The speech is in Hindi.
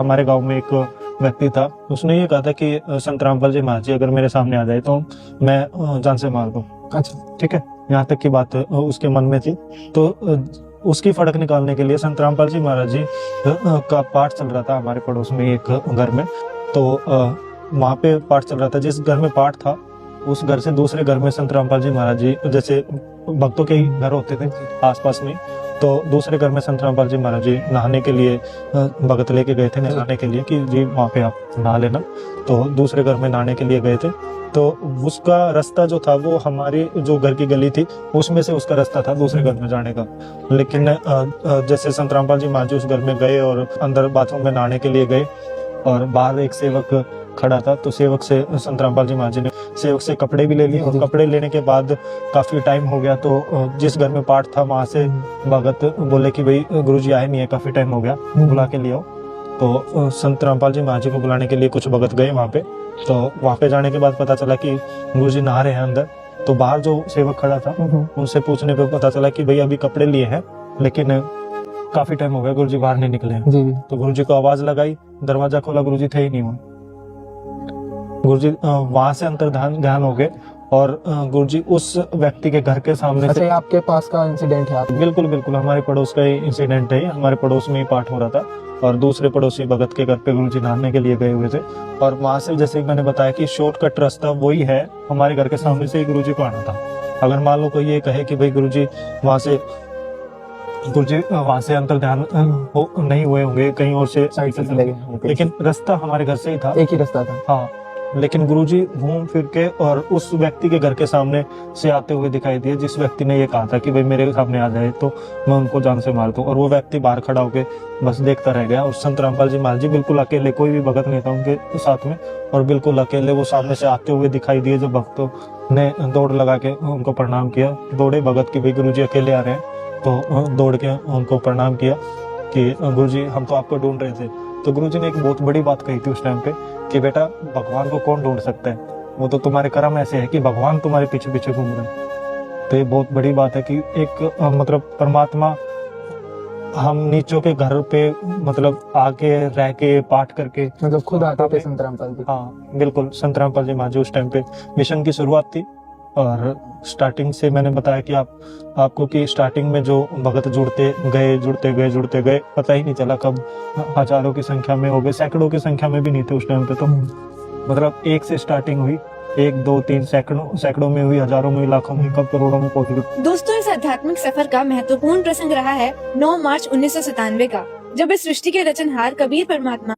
हमारे गांव में एक व्यक्ति था, उसने ये कहा था कि संत रामपाल जी महाराज जी अगर मेरे सामने आ जाए तो मैं जान से मार दूं। अच्छा, ठीक है, यहाँ तक की बात उसके मन में थी। तो उसकी फड़क निकालने के लिए संत रामपाल जी महाराज जी का पाठ चल रहा था हमारे पड़ोस में एक घर में। तो वहाँ पे पाठ चल रहा था, जिस घर में पाठ था उस घर से दूसरे घर में संत रामपाल जी महाराज जी, जैसे भक्तों के ही घर होते थे आसपास में, तो दूसरे घर में संत रामपाल जी महाराज जी नहाने के लिए भगत लेके गए थे नहाने के लिए कि जी वहाँ पे आप नहा लेना। तो दूसरे घर में नहाने के लिए गए थे, तो उसका रास्ता जो था वो हमारी जो घर की गली थी उसमें से उसका रास्ता था दूसरे घर में जाने का। लेकिन जैसे संत रामपाल जी महाराज जी उस घर में गए और अंदर बाथरूम में नहाने के लिए गए और बाहर एक सेवक खड़ा था, तो सेवक से संत रामपाल जी महाराज जी ने सेवक से कपड़े भी ले लिए और कपड़े लेने के बाद काफी टाइम हो गया। तो जिस घर में पाठ था वहां से भगत बोले कि भाई गुरुजी आए नहीं है, काफी टाइम हो गया, बुला के लिए आओ। तो संत रामपाल जी महाराज जी को बुलाने के लिए कुछ भगत गए वहां पे। तो वहां पे जाने के बाद पता चला कि गुरुजी नहा रहे हैं अंदर। तो बाहर जो सेवक खड़ा था उनसे पूछने पे पता चला कि भाई अभी कपड़े लिए हैं लेकिन काफी टाइम हो गया गुरुजी बाहर नहीं निकले हैं। जी। तो गुरुजी को आवाज लगाई, दरवाजा खोला, गुरुजी थे ही नहीं वहाँ। गुरुजी वहां से अंतर्ध्यान हो गए और गुरुजी उस व्यक्ति के घर के सामने अच्छा, से। ये आपके पास का इंसिडेंट है? आप बिल्कुल बिल्कुल, हमारे पड़ोस का ही इंसिडेंट है। हमारे पड़ोस में ही पाठ हो रहा था और दूसरे पड़ोसी भगत के घर पे गुरुजी नहाने के लिए गए हुए थे और वहां से जैसे मैंने बताया कि शॉर्टकट रास्ता वही है, हमारे घर के सामने से ही गुरुजी को आना था। अगर मान लो कोई ये कहे कि भाई गुरुजी वहां से अंतर्ध्यान नहीं हुए होंगे, कहीं और से साइड से चले गए, लेकिन रास्ता हमारे घर से ही था, एक ही रास्ता था। हाँ। लेकिन गुरुजी घूम फिर के और उस व्यक्ति के घर के सामने से आते हुए दिखाई दिए, जिस व्यक्ति ने ये कहा था कि भाई मेरे सामने आ जाए तो मैं उनको जान से मार दूं। और वो व्यक्ति बाहर खड़ा होके बस देखता रह गया। और संत रामपाल जी महाराज जी बिल्कुल अकेले, कोई भी भगत नहीं था उनके साथ में, और बिल्कुल अकेले वो सामने से आते हुए दिखाई दिए। जो भक्तों ने दौड़ लगा के उनको प्रणाम किया, दौड़े भगत की भाई गुरुजी अकेले आ रहे हैं, तो दौड़ के उनको प्रणाम किया कि गुरुजी हम तो आपको ढूंढ रहे थे। तो गुरुजी ने एक बहुत बड़ी बात कही थी उस टाइम पे कि बेटा भगवान को कौन ढूंढ सकता है, वो तो तुम्हारे कर्म ऐसे है कि भगवान तुम्हारे पीछे पीछे घूम रहे हैं। तो ये बहुत बड़ी बात है कि एक मतलब परमात्मा हम नीचों के घर पे मतलब आके रह के पाठ करके, मतलब खुद आते थे संत रामपाल जी? हाँ बिल्कुल, संत रामपाल जी महाराज जी उस टाइम पे मिशन की शुरुआत थी। और स्टार्टिंग से मैंने बताया कि आपको कि स्टार्टिंग में जो भगत जुड़ते गए पता ही नहीं चला कब हजारों की संख्या में हो गए, सैकड़ों की संख्या में भी नहीं थे उस टाइम पे। तो मतलब एक से स्टार्टिंग हुई, 1 2 3 सैकड़ों में हुई, हजारों में हुई, लाखों में, कब करोड़ों में पहुंच गई। दोस्तों, इस आध्यात्मिक सफर का महत्वपूर्ण प्रसंग रहा है 9 मार्च 1997 का, जब इस सृष्टि के रचनहार कबीर परमात्मा